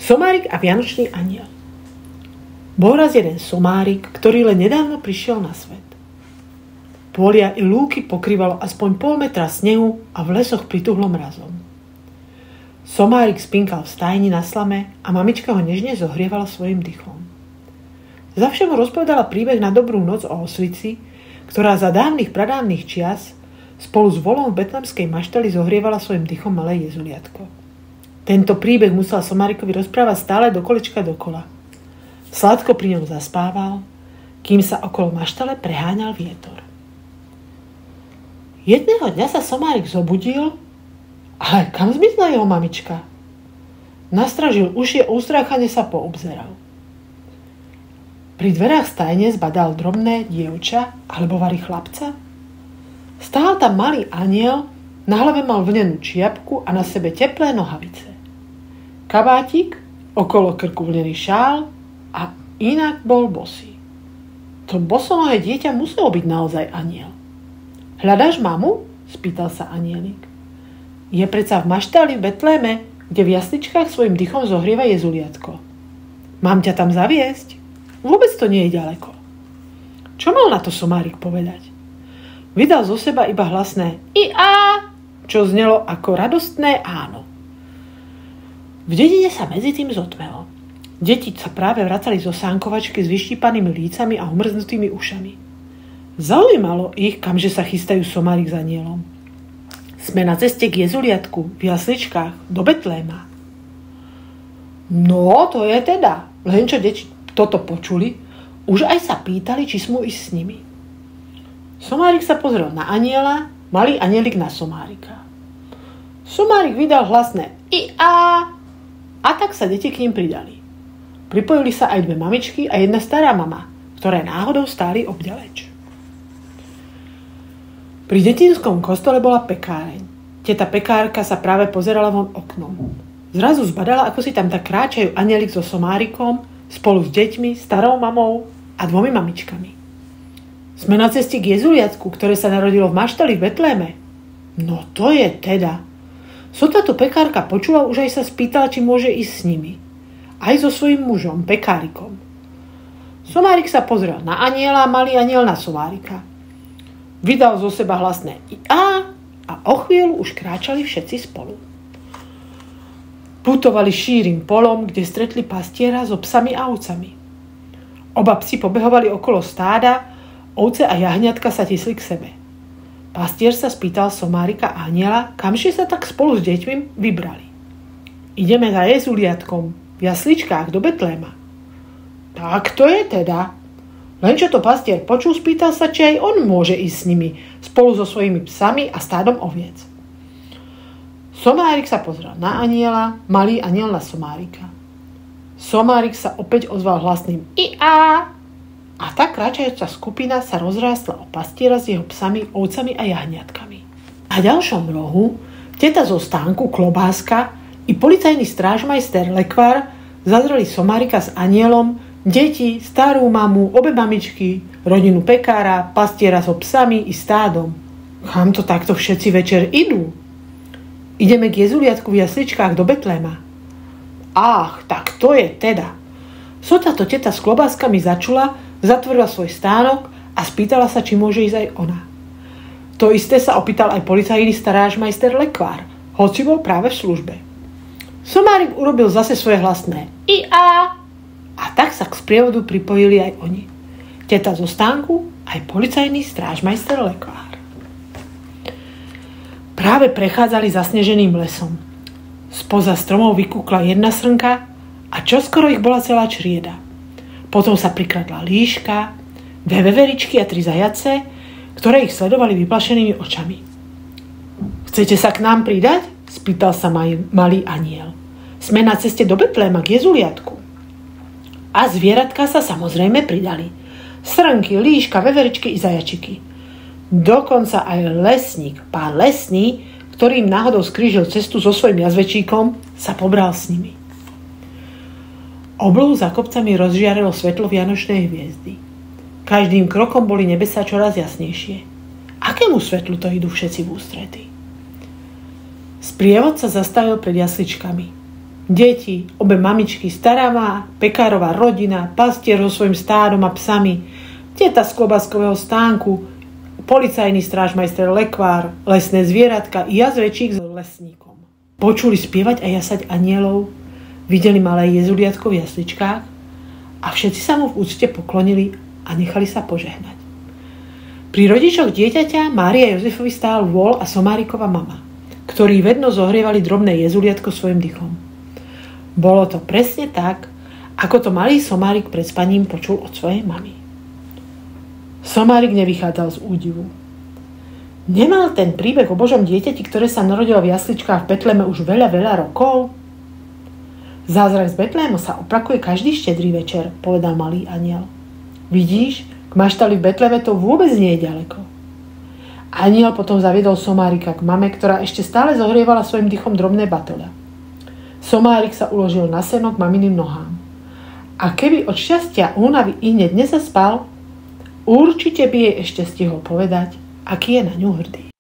Somárik a vianočný anjel. Bol raz jeden somárik, ktorý len nedávno prišiel na svet. Polia i lúky pokrývalo aspoň pol metra snehu a v lesoch prituhlo mrazom. Somárik spinkal v stajni na slame a mamička ho nežne zohrievala svojim dychom. Zavše mu rozpovedala príbeh na dobrú noc o osvici, ktorá za dávnych pradávnych čias spolu s volom v betlemskej maštali zohrievala svojim dychom malé jezuliatko. Tento príbeh musel Somárikovi rozprávať stále do kolečka dokola. Sladko pri ňom zaspával, kým sa okolo maštale preháňal vietor. Jedného dňa sa Somárik zobudil, ale kam zmizla jeho mamička? Nastražil uši a ustráchane sa poobzeral. Pri dverách stajne zbadal drobné dievča alebo vari chlapca. Stál tam malý anjel, na hlave mal vlnenú čiapku a na sebe teplé nohavice. Kabátik, okolo krku vlnený šál a inak bol bosý. To bosonohé dieťa muselo byť naozaj anjel. Hľadáš mamu? Spýtal sa anjelik. Je predsa v maštali v Betléme, kde v jasličkách svojim dychom zohrieva jezuliatko. Mám ťa tam zaviesť? Vôbec to nie je ďaleko. Čo mal na to Somárik povedať? Vydal zo seba iba hlasné i-a, čo znelo ako radostné áno. V dedine sa medzi tým zotmelo. Deti sa práve vracali zo sánkovačky s vyštípanými lícami a umrznutými ušami. Zaujímalo ich, kamže sa chystajú Somárik s anjelom. Sme na ceste k jezuliatku v jasličkách do Betléma. No, to je teda. Len čo deti toto počuli, už aj sa pýtali, či smú ísť s nimi. Somárik sa pozrel na anjela, malý anjelik na Somárika. Somárik vydal hlasné i-a a tak sa deti k ním pridali. Pripojili sa aj dve mamičky a jedna stará mama, ktoré náhodou stáli obďaleč. Pri detinskom kostole bola pekáreň. Teta pekárka sa práve pozerala von oknom. Zrazu zbadala, ako si tam tak kráčajú anjelik so Somárikom spolu s deťmi, starou mamou a dvomi mamičkami. Sme na ceste k jezuliatku, ktoré sa narodilo v maštali v Betléme. No to je teda. Sotva to pekárka počula, už aj sa spýtala, či môže ísť s nimi. Aj so svojím mužom, pekárikom. Somárik sa pozrel na anjela, malý anjel na Somárika. Vydal zo seba hlasné i-a a o chvíľu už kráčali všetci spolu. Putovali šírym polom, kde stretli pastiera so psami a ovcami. Oba psi pobehovali okolo stáda, ovce a jahňatka sa tisli k sebe. Pastier sa spýtal Somárika a anjela, kamže sa tak spolu s deťmi vybrali. Ideme za jezuliatkom v jasličkách do Betléma. Tak to je teda. Len čo to pastier počul, spýtal sa, či aj on môže ísť s nimi, spolu so svojimi psami a stádom oviec. Somárik sa pozrel na anjela, malý anjel na Somárika. Somárik sa opäť ozval hlasným i-a a tá kráčajúca skupina sa rozrástla o pastiera s jeho psami, ovcami a jahňatkami. Na ďalšom rohu teta zo stánku Klobáska i policajný strážmajster Lekvár zazreli Somárika s anjelom, deti, starú mamu, obe mamičky, rodinu pekára, pastiera so psami i stádom. Kam to takto všetci večer idú? Ideme k jezuliatku v jasličkách do Betléma. Ach, tak to je teda. Sotva to teta s klobáskami začula, zatvorila svoj stánok a spýtala sa, či môže ísť aj ona. To isté sa opýtal aj policajný strážmajster Lekvár, hoci bol práve v službe. Somárik urobil zase svoje hlasné i-a a tak sa k sprievodu pripojili aj oni. Teta zo stánku, aj policajný strážmajster Lekvár. Práve prechádzali zasneženým lesom. Spoza stromov vykúkla jedna srnka a čoskoro ich bola celá črieda. Potom sa prikradla líška, dve veveričky a 3 zajace, ktoré ich sledovali vyplašenými očami. Chcete sa k nám pridať? Spýtal sa malý anjel. Sme na ceste do Betléma k jezuliatku. A zvieratka sa samozrejme pridali. Srnky, líška, veveričky i zajačiky. Dokonca aj lesník, pán Lesný, ktorý im náhodou skrížil cestu so svojím jazvečíkom, sa pobral s nimi. Oblohu za kopcami rozžiarilo svetlo vianočnej hviezdy. Každým krokom boli nebesá čoraz jasnejšie. Akému svetlu to idú všetci v ústrety? Sprievod sa zastavil pred jasličkami. Deti, obe mamičky, stará má, pekárová rodina, pastier so svojím stádom a psami, teta z klobáskového stánku, policajný strážmajster, lekvár, lesné zvieratka i jazvečík s lesníkom. Počuli spievať a jasať anielov, videli malé jezuliatko v jasličkách a všetci sa mu v úcte poklonili a nechali sa požehnať. Pri rodičoch dieťaťa Mária Jozefovi stál vôl a Somárikova mama, ktorí vedno zohrievali drobné jezuliatko svojim dychom. Bolo to presne tak, ako to malý Somárik pred spaním počul od svojej mamy. Somárik nevychádzal z údivu. Nemal ten príbeh o Božom dieťati, ktoré sa narodilo v jasličkách v Betleme už veľa rokov? Zázrak z Betlému sa opakuje každý štedrý večer, povedal malý anjel. Vidíš, k maštali v Betleme to vôbec nie je ďaleko. Anjel potom zaviedol Somárika k mame, ktorá ešte stále zohrievala svojim dychom drobné batole. Somárik sa uložil na seno k maminým nohám. A keby od šťastia únavy ihneď nezaspal, určite by jej ešte stihol povedať, aký je na ňu hrdý.